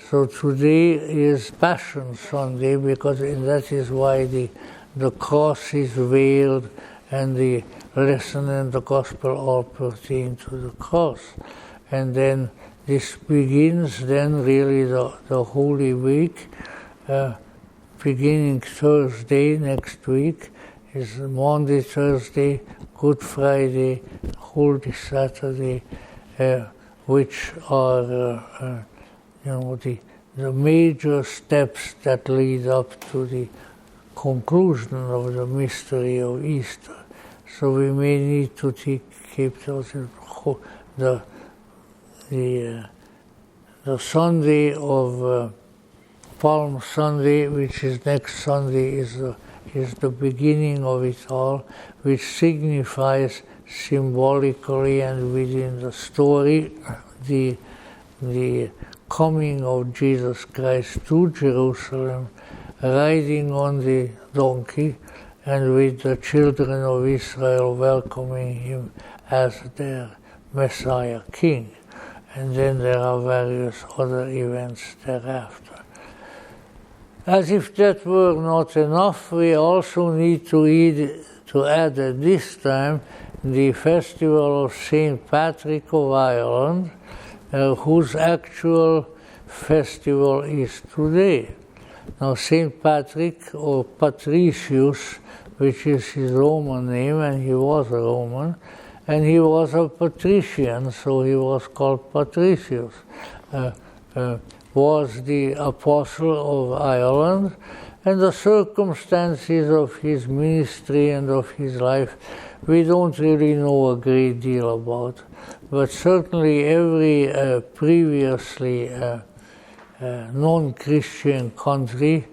So today is Passion Sunday, because that is why the cross is veiled and the lesson and the gospel all pertain to the cross. And then this begins then really the Holy Week, beginning Thursday next week is Monday, Thursday, Good Friday, Holy Saturday, which are the major steps that lead up to the conclusion of the mystery of Easter. So we may need to keep those the Sunday of Palm Sunday, which is next Sunday, is the beginning of it all, which signifies symbolically and within the story the coming of Jesus Christ to Jerusalem, riding on the donkey, and with the children of Israel welcoming him as their Messiah King. And then there are various other events thereafter. As if that were not enough, we also need to add at this time the festival of St. Patrick of Ireland, whose actual festival is today. Now, St. Patrick, or Patricius, which is his Roman name, and he was a Roman, and he was a patrician, so he was called Patricius, was the apostle of Ireland, and the circumstances of his ministry and of his life we don't really know a great deal about, but certainly every previously non-Christian country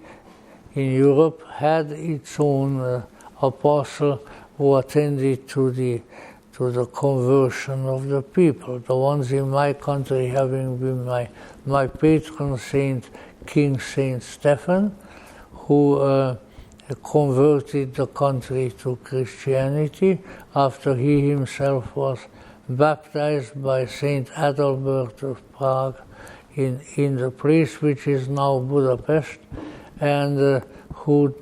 in Europe had its own apostle who attended to the conversion of the people. The ones in my country having been my patron saint, King Saint Stephan, who converted the country to Christianity after he himself was baptized by Saint Adalbert of Prague in the place which is now Budapest, and who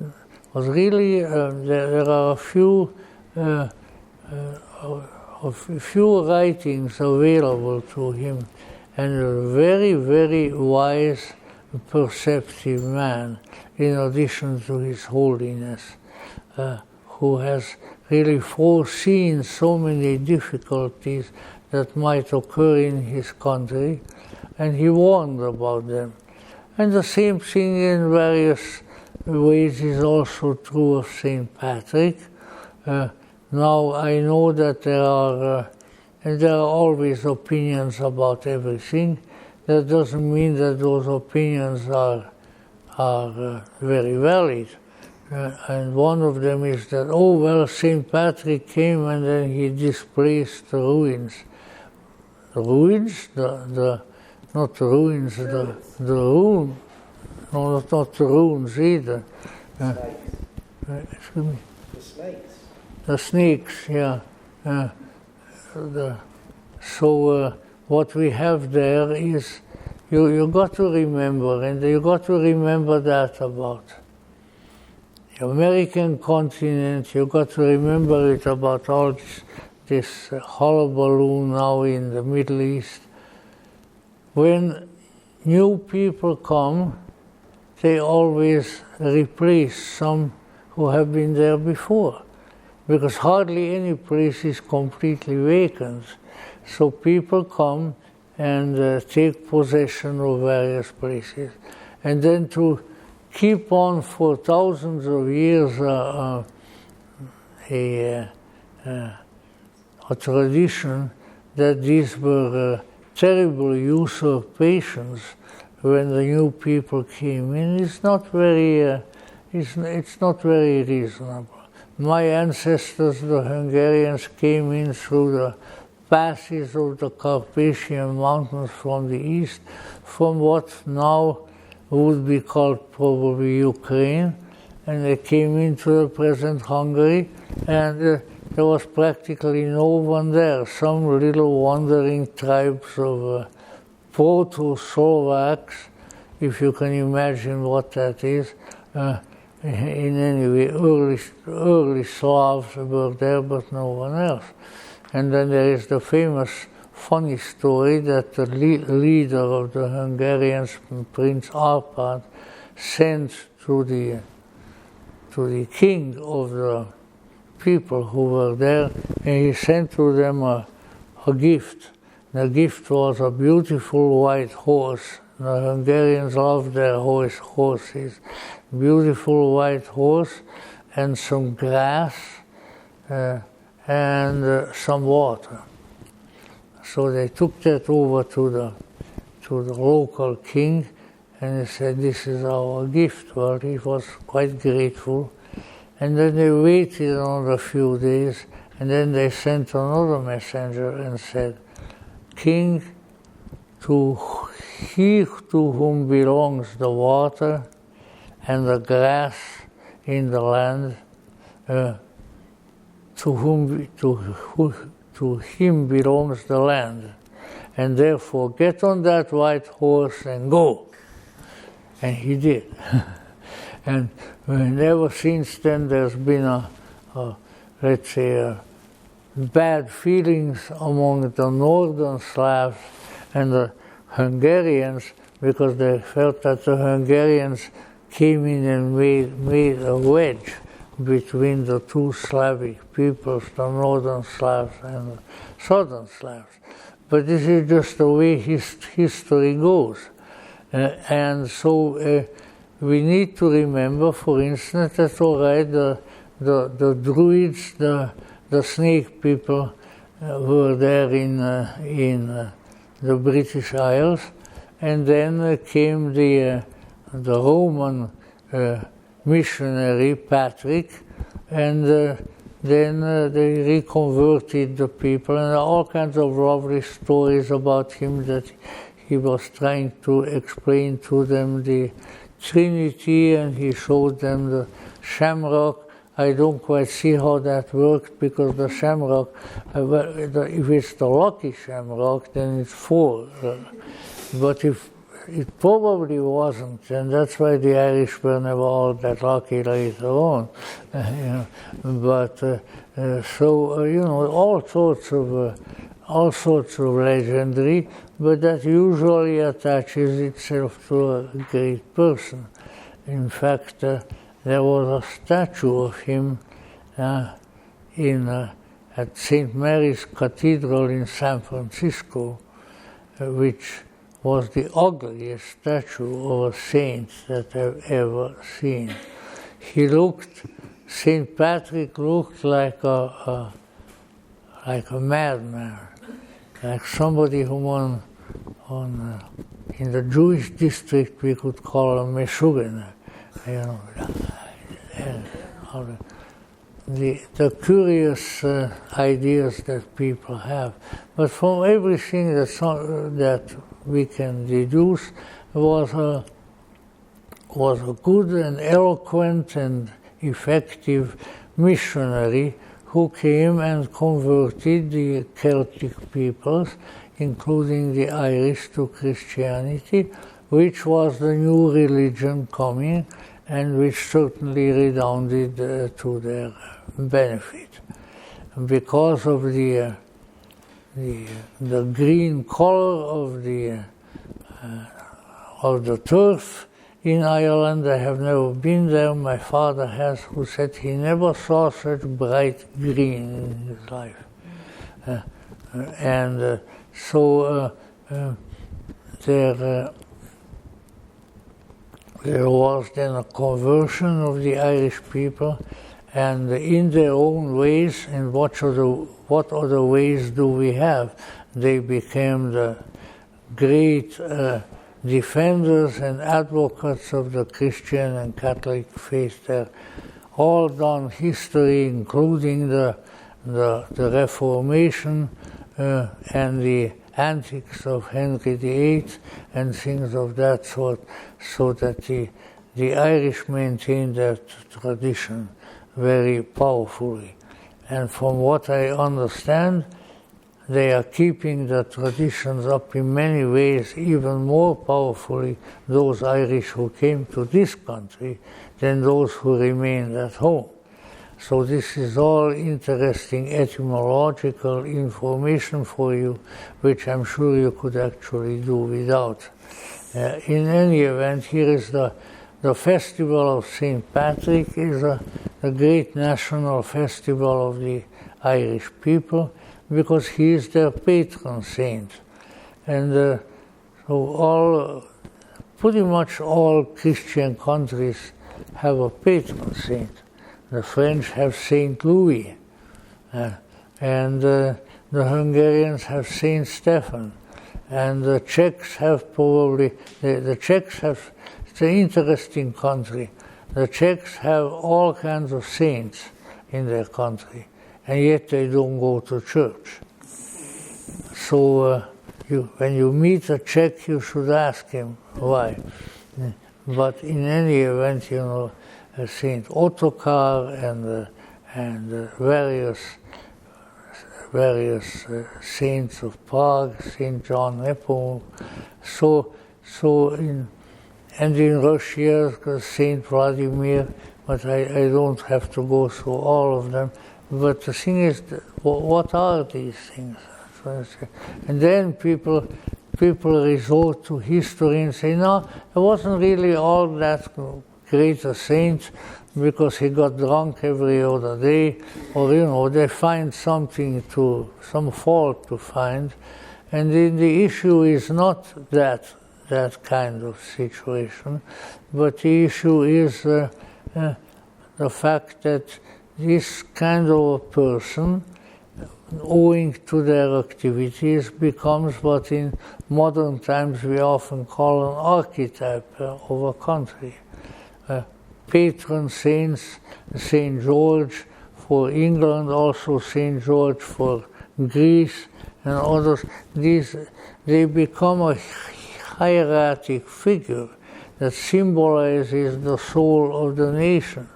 was really, there are a few writings available to him, and a very, very wise, perceptive man, in addition to his holiness, who has really foreseen so many difficulties that might occur in his country, and he warned about them. And the same thing in various ways is also true of St. Patrick. Now I know that there are always opinions about everything. That doesn't mean that those opinions are very valid. And one of them is that, oh well, St. Patrick came and then he displaced the ruins. The ruins? Not the ruins, the ruin. No, not the ruins either. Excuse me. The snakes. The snakes, yeah. So what we have there is, you got to remember, and you got to remember that about the American continent. You got to remember it about all this hullabaloo now in the Middle East. When new people come, they always replace some who have been there before, because hardly any place is completely vacant. So people come and take possession of various places. And then to keep on for thousands of years a tradition that these were terrible usurpations when the new people came in is not very, it's not very reasonable. My ancestors, the Hungarians, came in through the passes of the Carpathian Mountains from the east, from what now would be called probably Ukraine, and they came into the present Hungary, and there was practically no one there. Some little wandering tribes of Proto-Slovaks if you can imagine what that is. In any way, early Slavs were there, but no one else. And then there is the famous funny story that the leader of the Hungarians, Prince Arpad, sent to the king of the people who were there, and he sent to them a gift. The gift was a beautiful white horse. The Hungarians love their horses. Beautiful white horse and some grass and some water. So they took that over to the local king, and he said, "This is our gift." Well, he was quite grateful. And then they waited another few days, and then they sent another messenger and said, "King, to he to whom belongs the water and the grass in the land, to him belongs the land, and therefore get on that white horse and go." And he did. And ever since then there's been let's say, bad feelings among the northern Slavs and the Hungarians, because they felt that the Hungarians came in and made a wedge between the two Slavic peoples, the northern Slavs and the southern Slavs. But this is just the way history goes. And so we need to remember, for instance, that all right, the Druids, the snake people were there in the British Isles, and then came the Roman missionary Patrick, and then they reconverted the people, and all kinds of lovely stories about him, that he was trying to explain to them the Trinity, and he showed them the shamrock. I don't quite see how that worked, because the shamrock, if it's the lucky shamrock, then it's 4. But if it probably wasn't, and that's why the Irish were never all that lucky later on. But all sorts of legendary, but that usually attaches itself to a great person. In fact, there was a statue of him at St. Mary's Cathedral in San Francisco, which was the ugliest statue of a saint that I've ever seen. St. Patrick looked like a madman, like somebody who in the Jewish district we could call a Meshuggah, the curious ideas that people have. But from everything that we can deduce was a good and eloquent and effective missionary who came and converted the Celtic peoples, including the Irish, to Christianity, which was the new religion coming, and which certainly redounded to their benefit. Because of the green color of the turf in Ireland, I have never been there. My father has, who said he never saw such bright green in his life. There was then a conversion of the Irish people, and in their own ways, and what other ways do we have? They became the great defenders and advocates of the Christian and Catholic faith. They're all done history, including the Reformation and the antics of Henry VIII and things of that sort, so that the Irish maintained that tradition very powerfully. And from what I understand, they are keeping the traditions up in many ways, even more powerfully, those Irish who came to this country than those who remained at home. So this is all interesting etymological information for you, which I'm sure you could actually do without. In any event, here is the festival of St. Patrick is a great national festival of the Irish people, because he is their patron saint. And so pretty much all Christian countries have a patron saint. The French have Saint Louis, and the Hungarians have Saint Stephan, and the Czechs have probably, the Czechs have, it's an interesting country. The Czechs have all kinds of saints in their country, and yet they don't go to church. So when you meet a Czech, you should ask him why. But in any event, you know, Saint Ottokar and various saints of Prague, Saint John Nepomuc. And in Russia, Saint Vladimir, but I don't have to go through all of them. But the thing is, what are these things? And then people resort to history and say, no, it wasn't really all that great a saint because he got drunk every other day, or, you know, they find some fault to find. And then the issue is not that kind of situation, but the issue is the fact that this kind of a person, owing to their activities, becomes what in modern times we often call an archetype of a country. Patron saints, Saint George for England, also Saint George for Greece and others, they become a hieratic figure that symbolizes the soul of the nation.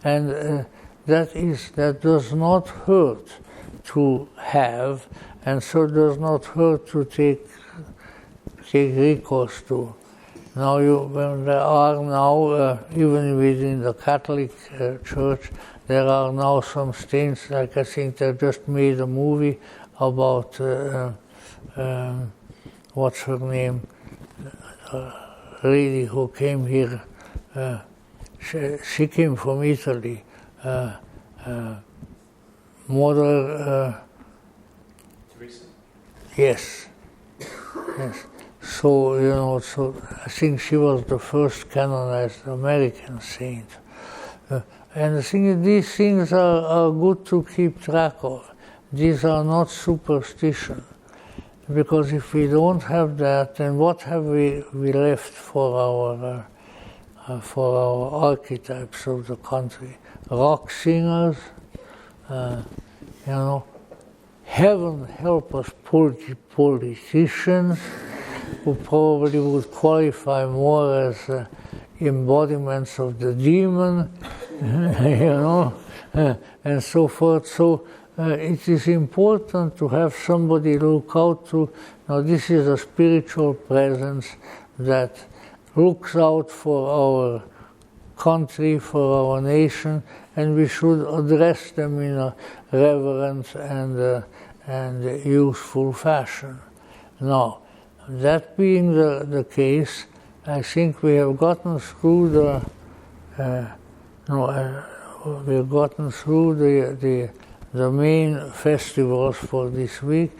And that does not hurt to have, and so does not hurt to take recourse to. Now, when there are now, even within the Catholic Church, there are now some saints, like I think they just made a movie about, what's her name, lady who came here, she came from Italy, Mother Teresa? Yes. So, you know, so I think she was the first canonized American saint. And the thing is, these things are good to keep track of. These are not superstition. Because if we don't have that, then what have we left for our archetypes of the country? Rock singers, you know, heaven help us politicians, who probably would qualify more as embodiments of the demon, you know, and so forth. So it is important to have somebody look out to. Now, this is a spiritual presence that looks out for our country, for our nation, and we should address them in a reverent and useful fashion. Now, that being the case, I think we have gotten through the main festivals for this week.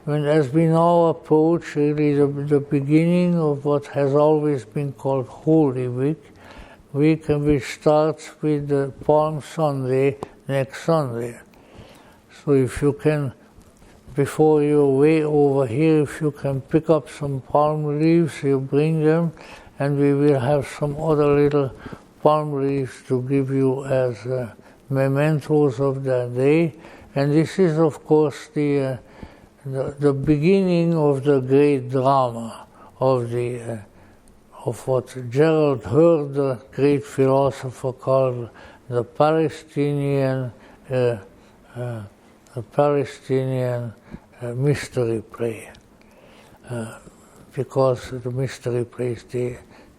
And as we now approach really the beginning of what has always been called Holy Week, which starts with Palm Sunday next Sunday. So if you can, before you're way over here, if you can pick up some palm leaves, you bring them, and we will have some other little palm leaves to give you as mementos of that day. And this is, of course, the beginning of the great drama of what Gerald Hurd, the great philosopher, called the Palestinian mystery play, because the mystery play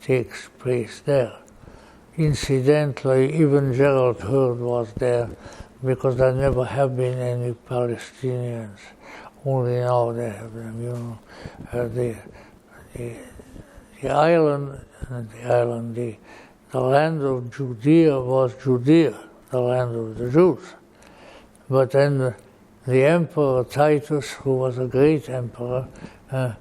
takes place there. Incidentally, even Gerald Heard was there, because there never have been any Palestinians. Only now they have them, you know. The land of Judea was Judea, the land of the Jews. But then the Emperor Titus, who was a great emperor, the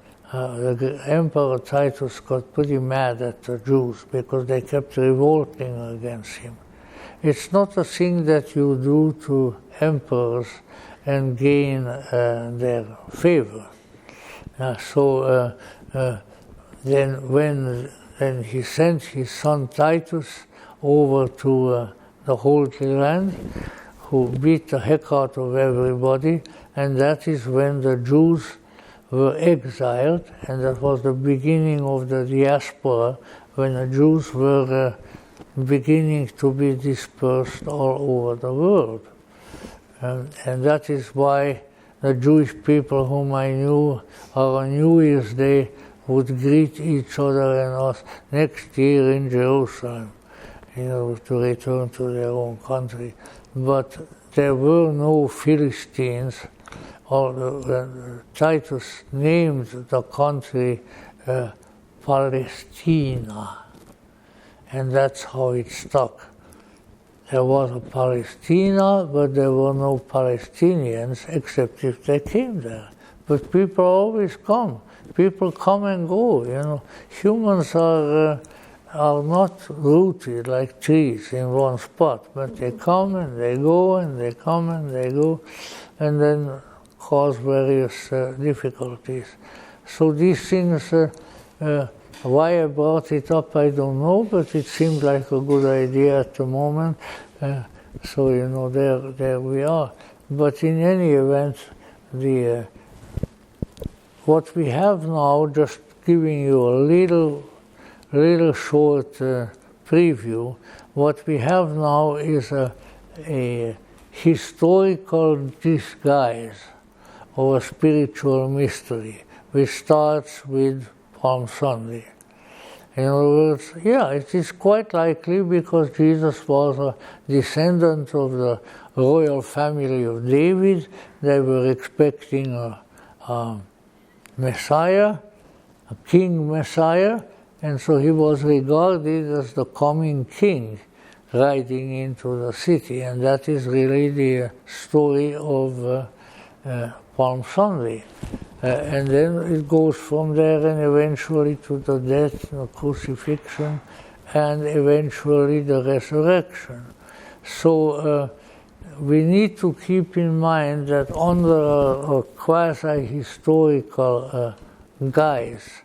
Emperor Titus got pretty mad at the Jews because they kept revolting against him. It's not a thing that you do to emperors and gain their favor. Then when he sent his son Titus over to the Holy Land, who beat the heck out of everybody, and that is when the Jews were exiled, and that was the beginning of the diaspora, when the Jews were beginning to be dispersed all over the world. And that is why the Jewish people whom I knew on New Year's Day would greet each other and us next year in Jerusalem, you know, to return to their own country. But there were no Philistines. Titus named the country Palestina, and that's how it stuck. There was a Palestina, but there were no Palestinians except if they came there. But people always come. People come and go, you know. Humans are not rooted like trees in one spot, but they come and they go and they come and they go, and then cause various difficulties. So these things, why I brought it up, I don't know, but it seemed like a good idea at the moment. So, you know, there we are. But in any event, what we have now, just giving you a little short preview, what we have now is a historical disguise of a spiritual mystery, which starts with Palm Sunday. In other words, yeah, it is quite likely because Jesus was a descendant of the royal family of David. They were expecting a Messiah, a king Messiah, and so he was regarded as the coming king riding into the city, and that is really the story of Palm Sunday. And then it goes from there and eventually to the death, the crucifixion, and eventually the resurrection. So we need to keep in mind that under a quasi-historical guise,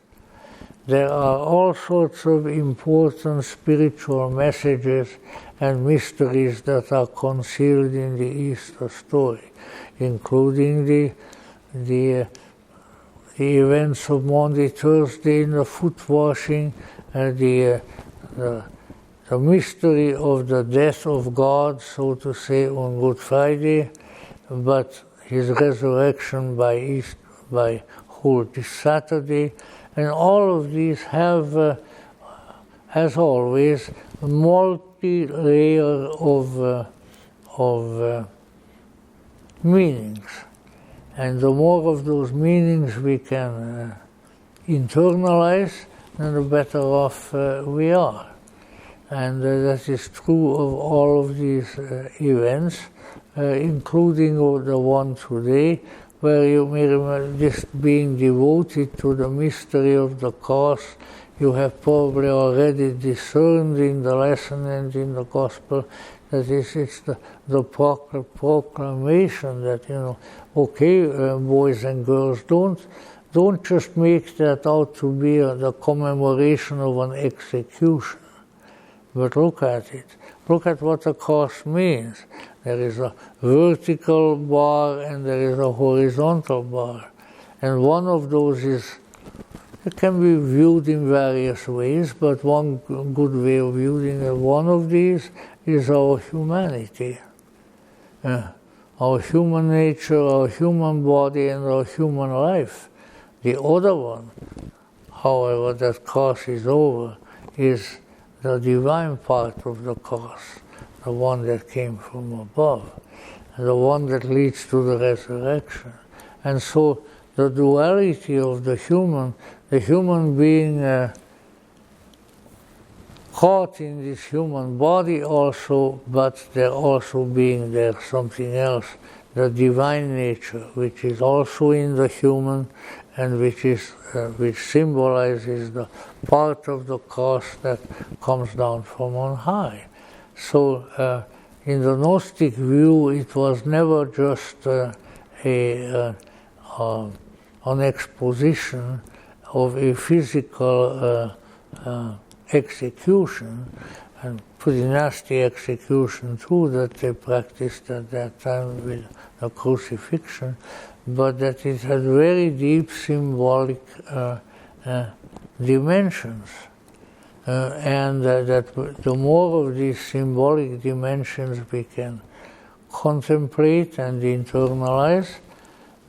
there are all sorts of important spiritual messages and mysteries that are concealed in the Easter story, including the events of Maundy Thursday in the foot washing, the mystery of the death of God, so to say, on Good Friday, but his resurrection by Holy Saturday, and all of these have, as always, a multi-layer of meanings. And the more of those meanings we can internalize, then the better off we are. And that is true of all of these events, including the one today, where you may remember this being devoted to the mystery of the cross. You have probably already discerned in the lesson and in the gospel that it's the proclamation that, you know, okay, boys and girls, don't just make that out to be the commemoration of an execution, but look at it. Look at what the cross means. There is a vertical bar and there is a horizontal bar. And one of those it can be viewed in various ways, but one good way of viewing one of these is our humanity. our human nature, our human body, and our human life. The other one, however, that crosses over is the divine part of the cross, the one that came from above, the one that leads to the resurrection. And so the duality of the human being caught in this human body also, but there also being there something else, the divine nature, which is also in the human, and which symbolizes the part of the cross that comes down from on high. So in the Gnostic view, it was never just an exposition of a physical execution, and pretty nasty execution too that they practiced at that time with the crucifixion, but that it had very deep symbolic dimensions. And that the more of these symbolic dimensions we can contemplate and internalize,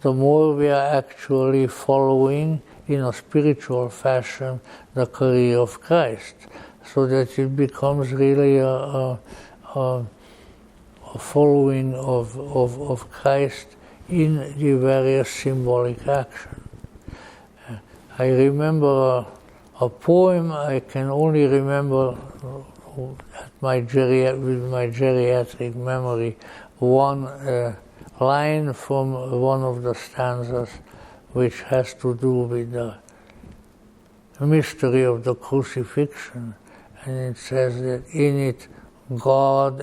the more we are actually following in a spiritual fashion the career of Christ, so that it becomes really a following of Christ in the various symbolic action. I remember a poem. I can only remember with my geriatric memory one line from one of the stanzas, which has to do with the mystery of the crucifixion, and it says that in it God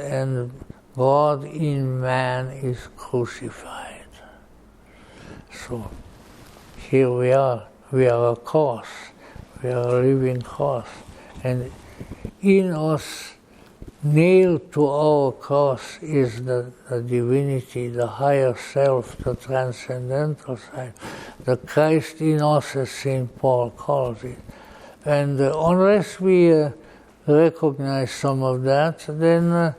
in man is crucified. So here we are a cross, we are a living cross, and in us, nailed to our cross, is the divinity, the higher self, the transcendental side, the Christ in us, as St. Paul calls it. And unless we recognize some of that, then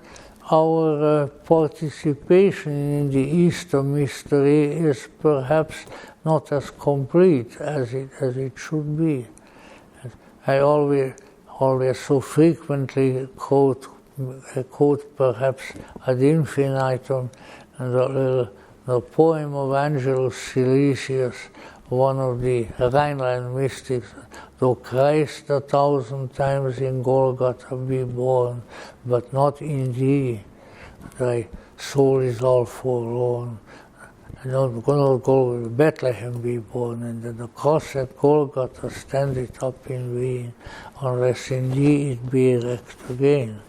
our participation in the Easter mystery is perhaps not as complete as it should be. I always so frequently quote perhaps ad infinitum the poem of Angelus Silesius, one of the Rhineland mystics. Though Christ 1,000 times in Golgotha be born, but not in thee, thy soul is all forlorn. Not go to Bethlehem be born, and that the cross at Golgotha standeth up in vain, unless in thee it be erect again.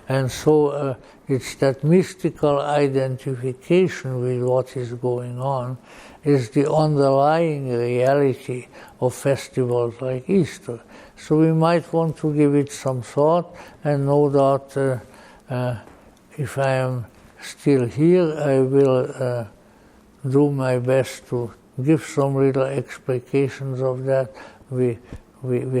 And so it's that mystical identification with what is going on is the underlying reality of festivals like Easter. So we might want to give it some thought, and no doubt if I am still here, I will do my best to give some little explications of that. We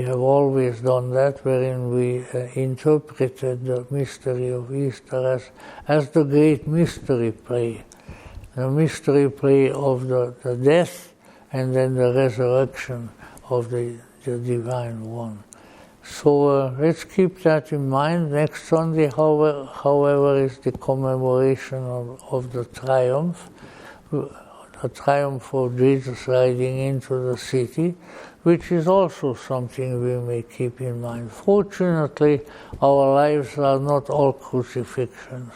have always done that, wherein we interpreted the mystery of Easter as the great mystery play. The mystery play of the death and then the resurrection of the Divine One. So let's keep that in mind. Next Sunday, however, is the commemoration of the triumph of Jesus riding into the city, which is also something we may keep in mind. Fortunately, our lives are not all crucifixions,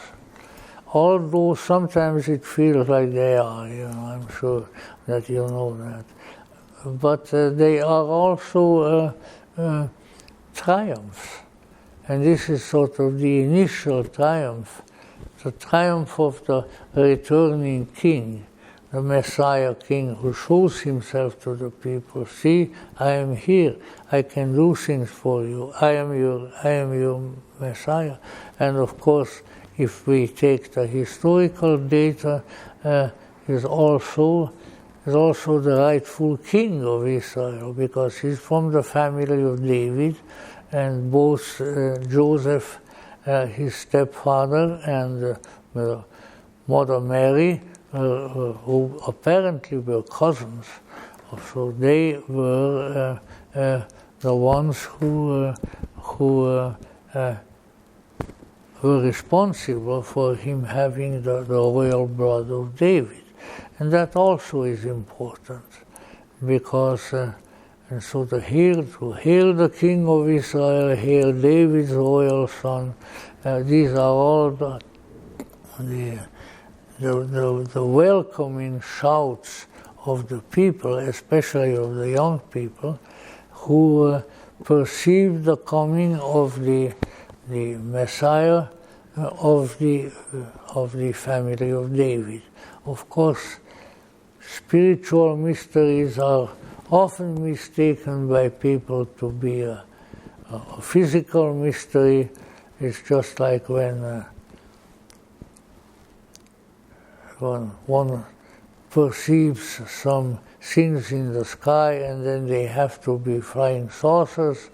although sometimes it feels like they are, I'm sure that you know that. But they are also triumphs. And this is sort of the initial triumph, the triumph of the returning king, the Messiah king, who shows himself to the people. See, I am here. I can do things for you. I am your Messiah. And of course, if we take the historical data, is also the rightful king of Israel, because he's from the family of David, and both Joseph, his stepfather, and Mother Mary, who apparently were cousins. So they were the ones who were responsible for him having the royal blood of David. And that also is important, because and so to hail the King of Israel, hail David's royal son, these are all the welcoming shouts of the people, especially of the young people, who perceive the coming of the Messiah of the family of David. Of course, spiritual mysteries are often mistaken by people to be a physical mystery. It's just like when one perceives some things in the sky, and then they have to be flying saucers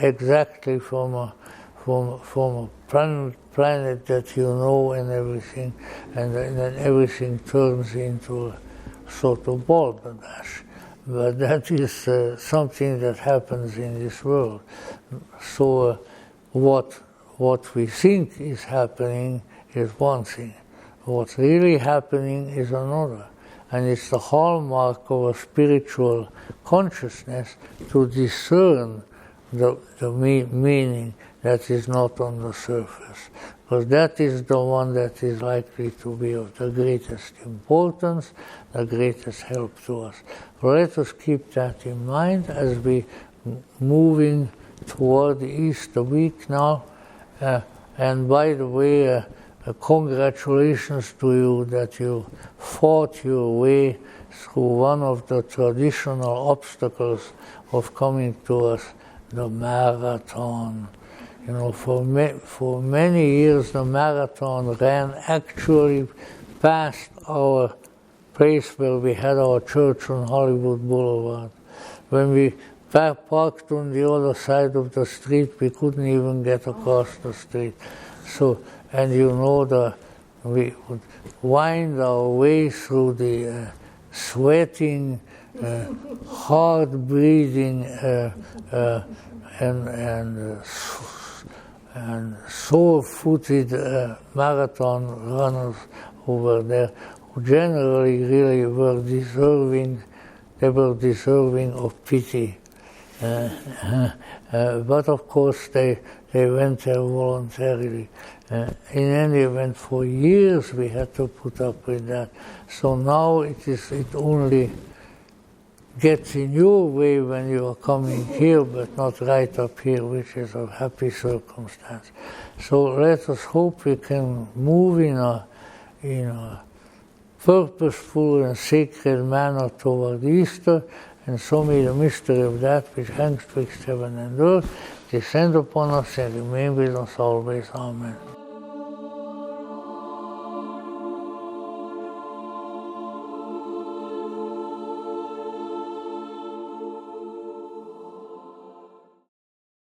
exactly from a planet that you know, and everything, and then everything turns into a sort of balderdash. But that is something that happens in this world. So what we think is happening is one thing. What's really happening is another. And it's the hallmark of a spiritual consciousness to discern the meaning that is not on the surface. Because that is the one that is likely to be of the greatest importance, the greatest help to us. Let us keep that in mind as we moving toward the Easter week now. And by the way, congratulations to you that you fought your way through one of the traditional obstacles of coming to us, the marathon. You know, for many years the marathon ran actually past our place where we had our church on Hollywood Boulevard. When we parked on the other side of the street, we couldn't even get across the street. So, and you know, we would wind our way through the sweating, hard-breathing, and sore-footed marathon runners over there, who generally really were deserving of pity. But of course they went there voluntarily. In any event, for years we had to put up with that. So now it only gets in your way when you are coming here, but not right up here, which is a happy circumstance. So let us hope we can move in a purposeful and sacred manner toward Easter, and so may the mystery of that which hangs twixt heaven and earth descend upon us and remain with us always. Amen.